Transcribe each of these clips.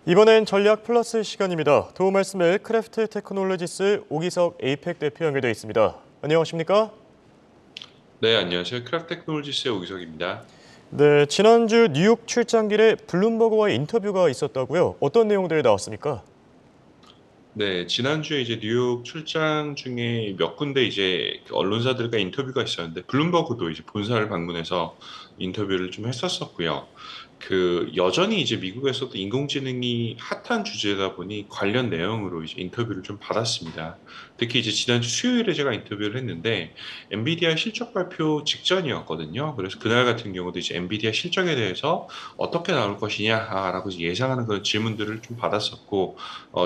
이번엔 전략 플러스 시간입니다. 도움 말씀을 크래프트 테크놀로지스 오기석 에이펙 대표 연결되어 있습니다. 안녕하십니까? 네, 안녕하세요. 크래프트 테크놀로지스의 오기석입니다. 네, 지난주 뉴욕 출장길에 블룸버그와의 인터뷰가 있었다고요? 어떤 내용들이 나왔습니까? 네, 지난주에 이제 뉴욕 출장 중에 몇 군데 이제 그 언론사들과 인터뷰가 있었는데, 블룸버그도 이제 본사를 방문해서 인터뷰를 좀 했었었고요. 여전히 이제 미국에서도 인공지능이 핫한 주제다 보니 관련 내용으로 이제 인터뷰를 좀 받았습니다. 특히 이제 지난주 수요일에 제가 인터뷰를 했는데, 엔비디아 실적 발표 직전이었거든요. 그래서 그날 같은 경우도 이제 엔비디아 실적에 대해서 어떻게 나올 것이냐라고 예상하는 그런 질문들을 좀 받았었고,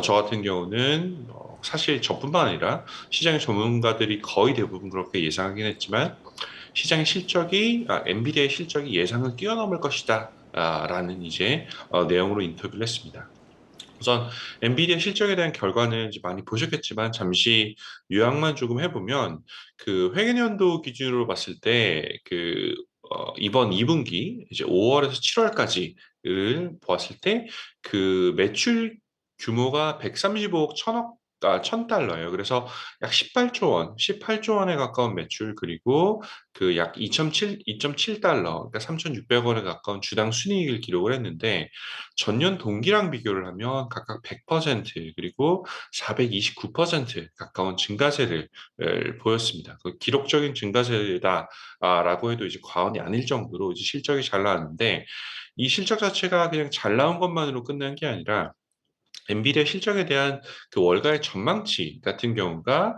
저 같은 경우는 사실 저뿐만 아니라 시장의 전문가들이 거의 대부분 그렇게 예상하긴 했지만 시장의 엔비디아의 실적이 예상을 뛰어넘을 것이다. 라는 이제 내용으로 인터뷰를 했습니다. 우선 엔비디아 실적에 대한 결과는 이제 많이 보셨겠지만 잠시 요약만 조금 해보면 그 회계연도 기준으로 봤을 때 이번 2분기 이제 5월에서 7월까지를 보았을 때 그 매출 규모가 135억 천억 1000달러예요. 그래서 약 18조 원, 18조 원에 가까운 매출 그리고 그 약 2.7달러, 그러니까 3,600원에 가까운 주당 순이익을 기록을 했는데 전년 동기랑 비교를 하면 각각 100% 그리고 429% 가까운 증가세를 보였습니다. 그 기록적인 증가세다라고 해도 이제 과언이 아닐 정도로 이제 실적이 잘 나왔는데 이 실적 자체가 그냥 잘 나온 것만으로 끝난 게 아니라 엔비디아 실적에 대한 그 월가의 전망치 같은 경우가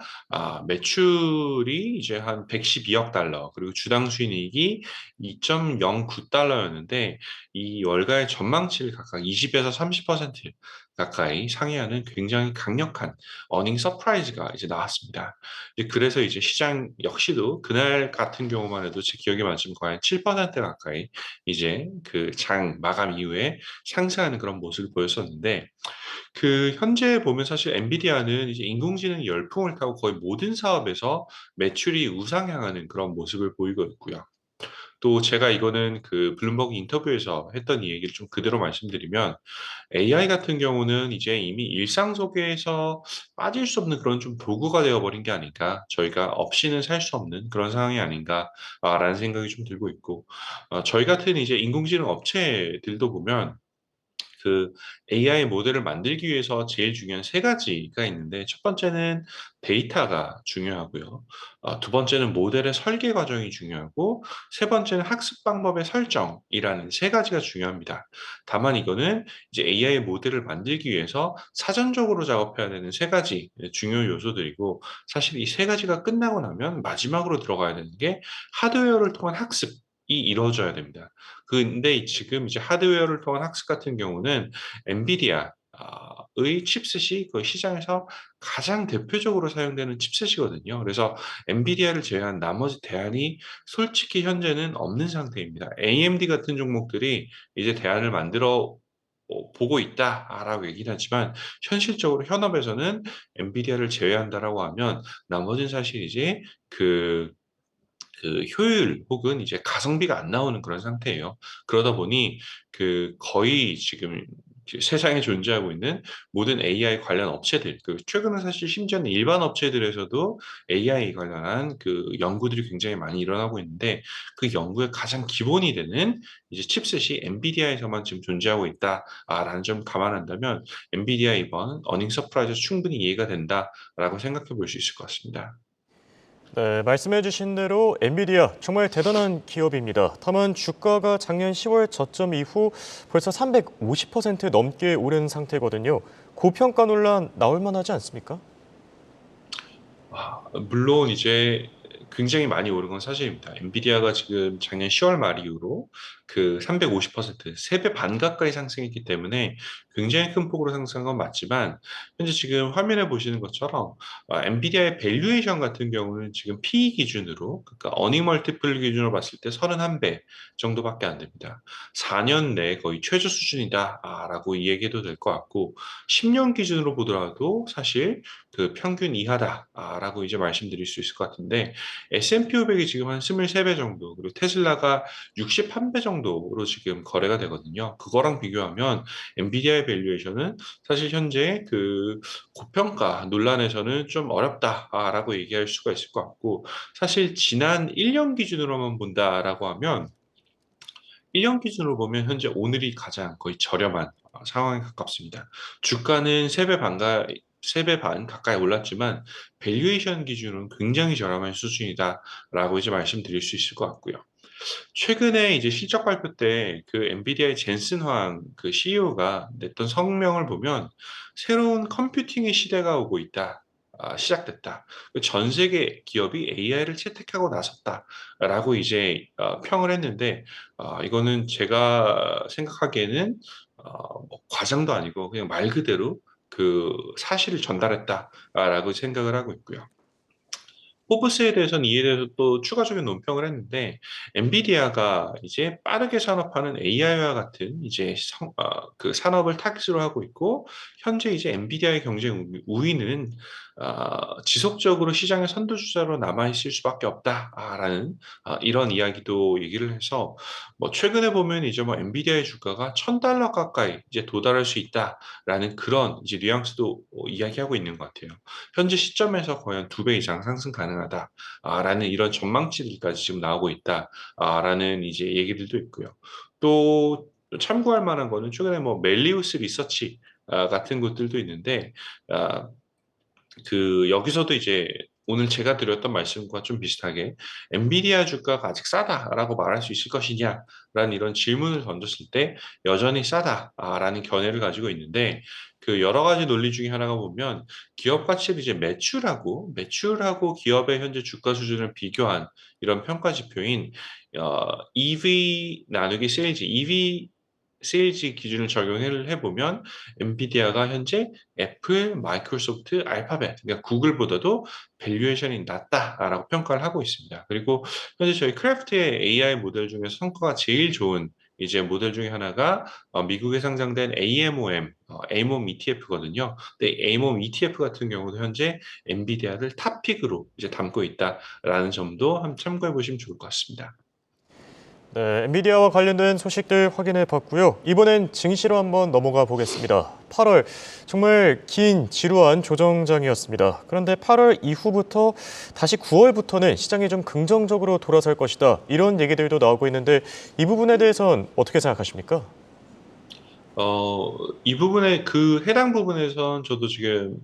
매출이 이제 한 112억 달러 그리고 주당 수익이 2.09달러였는데 이 월가의 전망치를 각각 20에서 30% 가까이 상회하는 굉장히 강력한 어닝 서프라이즈가 이제 나왔습니다. 그래서 이제 시장 역시도 그날 같은 경우만 해도 제 기억에 맞으면 거의 7% 가까이 이제 그 장 마감 이후에 상승하는 그런 모습을 보였었는데 현재 보면 사실 엔비디아는 이제 인공지능 열풍을 타고 거의 모든 사업에서 매출이 우상향하는 그런 모습을 보이고 있고요. 또 제가 이거는 그 블룸버그 인터뷰에서 했던 이 얘기를 좀 그대로 말씀드리면 AI 같은 경우는 이제 이미 일상 속에서 빠질 수 없는 그런 좀 도구가 되어버린 게 아닌가, 저희가 없이는 살 수 없는 그런 상황이 아닌가라는 생각이 좀 들고 있고, 저희 같은 이제 인공지능 업체들도 보면 그 AI 모델을 만들기 위해서 제일 중요한 세 가지가 있는데 첫 번째는 데이터가 중요하고요. 두 번째는 모델의 설계 과정이 중요하고 세 번째는 학습 방법의 설정이라는 세 가지가 중요합니다. 다만 이거는 이제 AI 모델을 만들기 위해서 사전적으로 작업해야 되는 세 가지 중요 요소들이고 사실 이 세 가지가 끝나고 나면 마지막으로 들어가야 되는 게 하드웨어를 통한 학습이 이루어져야 됩니다. 근데 지금 이제 하드웨어를 통한 학습 같은 경우는 엔비디아의 칩셋이 그 시장에서 가장 대표적으로 사용되는 칩셋이거든요. 그래서 엔비디아를 제외한 나머지 대안이 솔직히 현재는 없는 상태입니다. AMD 같은 종목들이 이제 대안을 만들어 보고 있다라고 얘기는 하지만 현실적으로 현업에서는 엔비디아를 제외한다라고 하면 나머지는 사실 이제 그 효율 혹은 이제 가성비가 안 나오는 그런 상태예요. 그러다 보니 거의 지금 세상에 존재하고 있는 모든 AI 관련 업체들, 최근에 사실 심지어는 일반 업체들에서도 AI 관련한 연구들이 굉장히 많이 일어나고 있는데 그 연구의 가장 기본이 되는 이제 칩셋이 엔비디아에서만 지금 존재하고 있다라는 점 감안한다면 엔비디아 이번 어닝 서프라이즈 충분히 이해가 된다라고 생각해 볼 수 있을 것 같습니다. 네, 말씀해주신 대로 엔비디아 정말 대단한 기업입니다. 다만 주가가 작년 10월 저점 이후 벌써 350% 넘게 오른 상태거든요. 고평가 논란 나올 만하지 않습니까? 물론 이제 굉장히 많이 오른 건 사실입니다. 엔비디아가 지금 작년 10월 말 이후로 350%, 3배 반 가까이 상승했기 때문에 굉장히 큰 폭으로 상승한 건 맞지만, 현재 지금 화면에 보시는 것처럼, 엔비디아의 밸류에이션 같은 경우는 지금 PE 기준으로, 그러니까 어닝 멀티플 기준으로 봤을 때 31배 정도밖에 안 됩니다. 4년 내에 거의 최저 수준이다라고 이야기해도 될 것 같고, 10년 기준으로 보더라도 사실 평균 이하다라고 이제 말씀드릴 수 있을 것 같은데 S&P 500이 지금 한 23배 정도, 그리고 테슬라가 61배 정도로 지금 거래가 되거든요. 그거랑 비교하면 엔비디아의 밸류에이션은 사실 현재 그 고평가 논란에서는 좀 어렵다라고 얘기할 수가 있을 것 같고, 사실 지난 1년 기준으로만 본다라고 하면 1년 기준으로 보면 현재 오늘이 가장 거의 저렴한 상황에 가깝습니다. 주가는 3배 반 가까이 올랐지만 밸류에이션 기준은 굉장히 저렴한 수준이다라고 이제 말씀드릴 수 있을 것 같고요. 최근에 이제 실적 발표 때 그 엔비디아의 젠슨 황 그 CEO가 냈던 성명을 보면 새로운 컴퓨팅의 시대가 오고 있다. 시작됐다. 전 세계 기업이 AI를 채택하고 나섰다라고 이제 평을 했는데, 이거는 제가 생각하기에는 뭐 과장도 아니고 그냥 말 그대로 그 사실을 전달했다라고 생각을 하고 있고요. 포브스에 대해서는 이에 대해서 또 추가적인 논평을 했는데, 엔비디아가 이제 빠르게 산업하는 AI와 같은 이제 그 산업을 타깃으로 하고 있고, 현재 이제 엔비디아의 경쟁 우위는 지속적으로 시장의 선두주자로 남아있을 수밖에 없다라는 이런 이야기도 얘기를 해서, 뭐 최근에 보면 이제 뭐 엔비디아의 주가가 1,000달러 가까이 이제 도달할 수 있다라는 그런 이제 뉘앙스도 이야기하고 있는 것 같아요. 현재 시점에서 거의 한 2배 이상 상승 가능하다라는 이런 전망치들까지 지금 나오고 있다라는 이제 얘기들도 있고요. 또 참고할 만한 거는 최근에 뭐 멜리우스 리서치 같은 곳들도 있는데, 아, 그 여기서도 이제 오늘 제가 드렸던 말씀과 좀 비슷하게 엔비디아 주가가 아직 싸다라고 말할 수 있을 것이냐라는 이런 질문을 던졌을 때 여전히 싸다라는 견해를 가지고 있는데, 그 여러 가지 논리 중에 하나가 보면 기업 가치를 이제 매출하고 기업의 현재 주가 수준을 비교한 이런 평가 지표인 EV 나누기 세일즈, EV 세일즈 기준을 적용을 해보면 엔비디아가 현재 애플, 마이크로소프트, 알파벳, 그러니까 구글보다도 밸류에이션이 낮다라고 평가를 하고 있습니다. 그리고 현재 저희 크래프트의 AI 모델 중에서 성과가 제일 좋은 이제 모델 중에 하나가 미국에 상장된 AMOM ETF거든요. 근데 AMOM ETF 같은 경우도 현재 엔비디아를 탑픽으로 이제 담고 있다라는 점도 한번 참고해 보시면 좋을 것 같습니다. 네, 엔비디아와 관련된 소식들 확인해 봤고요. 이번엔 증시로 한번 넘어가 보겠습니다. 8월 정말 긴 지루한 조정장이었습니다. 그런데 8월 이후부터 다시 9월부터는 시장이 좀 긍정적으로 돌아설 것이다. 이런 얘기들도 나오고 있는데 이 부분에 대해선 어떻게 생각하십니까? 이 부분에 그 해당 부분에선 저도 지금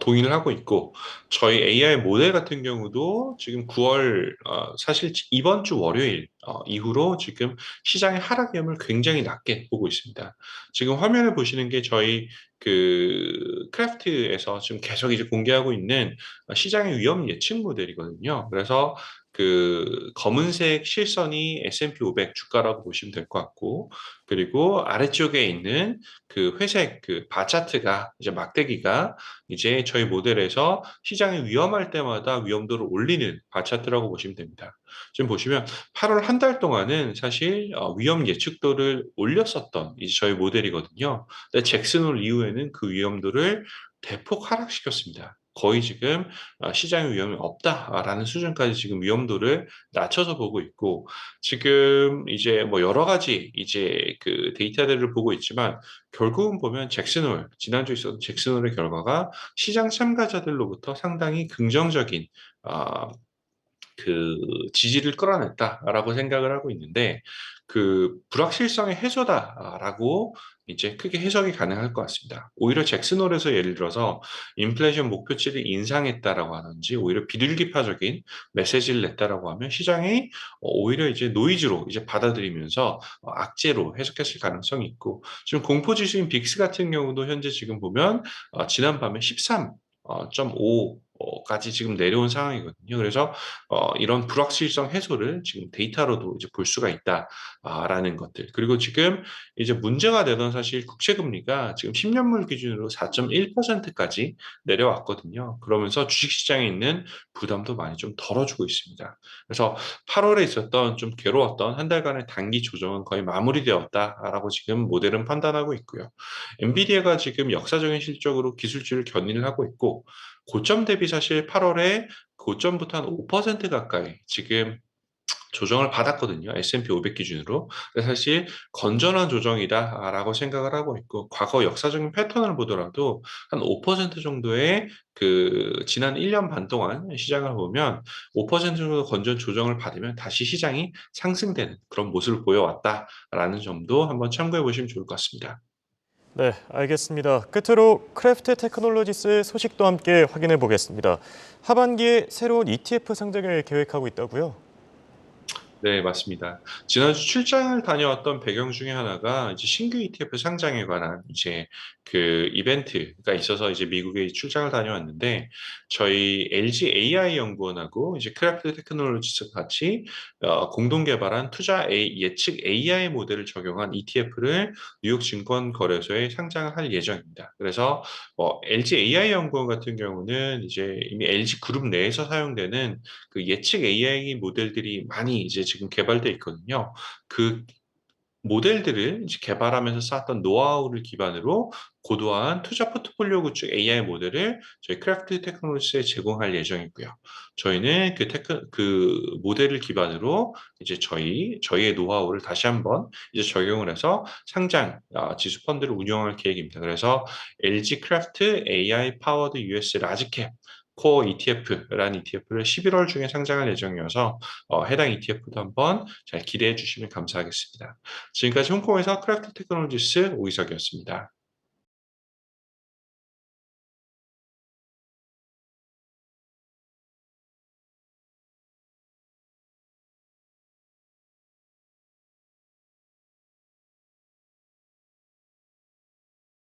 동의를 하고 있고, 저희 AI 모델 같은 경우도 지금 9월 사실 이번 주 월요일 이후로 지금 시장의 하락 위험을 굉장히 낮게 보고 있습니다. 지금 화면을 보시는 게 저희 그 크래프트에서 지금 계속 이제 공개하고 있는 시장의 위험 예측 모델이거든요. 그래서 그 검은색 실선이 S&P 500 주가라고 보시면 될 것 같고, 그리고 아래쪽에 있는 그 회색 그 바 차트가 이제 막대기가 이제 저희 모델에서 시장이 위험할 때마다 위험도를 올리는 바 차트라고 보시면 됩니다. 지금 보시면 8월 한 달 동안은 사실 위험 예측도를 올렸었던 이제 저희 모델이거든요. 근데 잭슨홀 이후에는 그 위험도를 대폭 하락시켰습니다. 거의 지금 시장의 위험이 없다라는 수준까지 지금 위험도를 낮춰서 보고 있고, 지금 이제 뭐 여러 가지 이제 그 데이터들을 보고 있지만 결국은 보면 지난주에 있었던 잭슨홀의 결과가 시장 참가자들로부터 상당히 긍정적인 아, 그 지지를 끌어냈다라고 생각을 하고 있는데, 그 불확실성의 해소다라고 이제 크게 해석이 가능할 것 같습니다. 오히려 잭슨홀에서 예를 들어서 인플레이션 목표치를 인상했다라고 하는지 오히려 비둘기파적인 메시지를 냈다라고 하면 시장이 오히려 이제 노이즈로 이제 받아들이면서 악재로 해석했을 가능성이 있고, 지금 공포지수인 빅스 같은 경우도 현재 지금 보면 지난밤에 13.5 까지 지금 내려온 상황이거든요. 그래서 이런 불확실성 해소를 지금 데이터로도 이제 볼 수가 있다라는 것들. 그리고 지금 이제 문제가 되던 사실 국채금리가 지금 10년물 기준으로 4.1%까지 내려왔거든요. 그러면서 주식시장에 있는 부담도 많이 좀 덜어주고 있습니다. 그래서 8월에 있었던 좀 괴로웠던 한 달간의 단기 조정은 거의 마무리되었다라고 지금 모델은 판단하고 있고요. 엔비디아가 지금 역사적인 실적으로 기술주를 견인을 하고 있고, 고점 대비 사실 8월에 고점부터 한 5% 가까이 지금 조정을 받았거든요. S&P 500 기준으로. 근데 사실 건전한 조정이다라고 생각을 하고 있고, 과거 역사적인 패턴을 보더라도 한 5% 정도의 지난 1년 반 동안 시장을 보면 5% 정도 건전 조정을 받으면 다시 시장이 상승되는 그런 모습을 보여왔다라는 점도 한번 참고해 보시면 좋을 것 같습니다. 네, 알겠습니다. 끝으로 크래프트 테크놀로지스 소식도 함께 확인해 보겠습니다. 하반기에 새로운 ETF 상장을 계획하고 있다고요? 네, 맞습니다. 지난주 출장을 다녀왔던 배경 중에 하나가 이제 신규 ETF 상장에 관한 이제 이벤트가 있어서 이제 미국에 출장을 다녀왔는데, 저희 LG AI 연구원하고 이제 크래프트 테크놀로지스 같이 공동 개발한 예측 AI 모델을 적용한 ETF를 뉴욕 증권거래소에 상장을 할 예정입니다. 그래서 LG AI 연구원 같은 경우는 이제 이미 LG 그룹 내에서 사용되는 예측 AI 모델들이 많이 이제 지금 개발돼 있거든요. 그 모델들을 이제 개발하면서 쌓았던 노하우를 기반으로 고도화한 투자 포트폴리오 구축 AI 모델을 저희 크래프트 테크놀로지스에 제공할 예정이고요. 저희는 그 모델을 기반으로 이제 저희의 노하우를 다시 한번 이제 적용을 해서 상장 지수 펀드를 운영할 계획입니다. 그래서 LG 크래프트 AI 파워드 US 라지캡 코어 ETF라는 ETF를 11월 중에 상장할 예정이어서 해당 ETF도 한번 잘 기대해 주시면 감사하겠습니다. 지금까지 홍콩에서 크래프트 테크놀로지스 오이석이었습니다.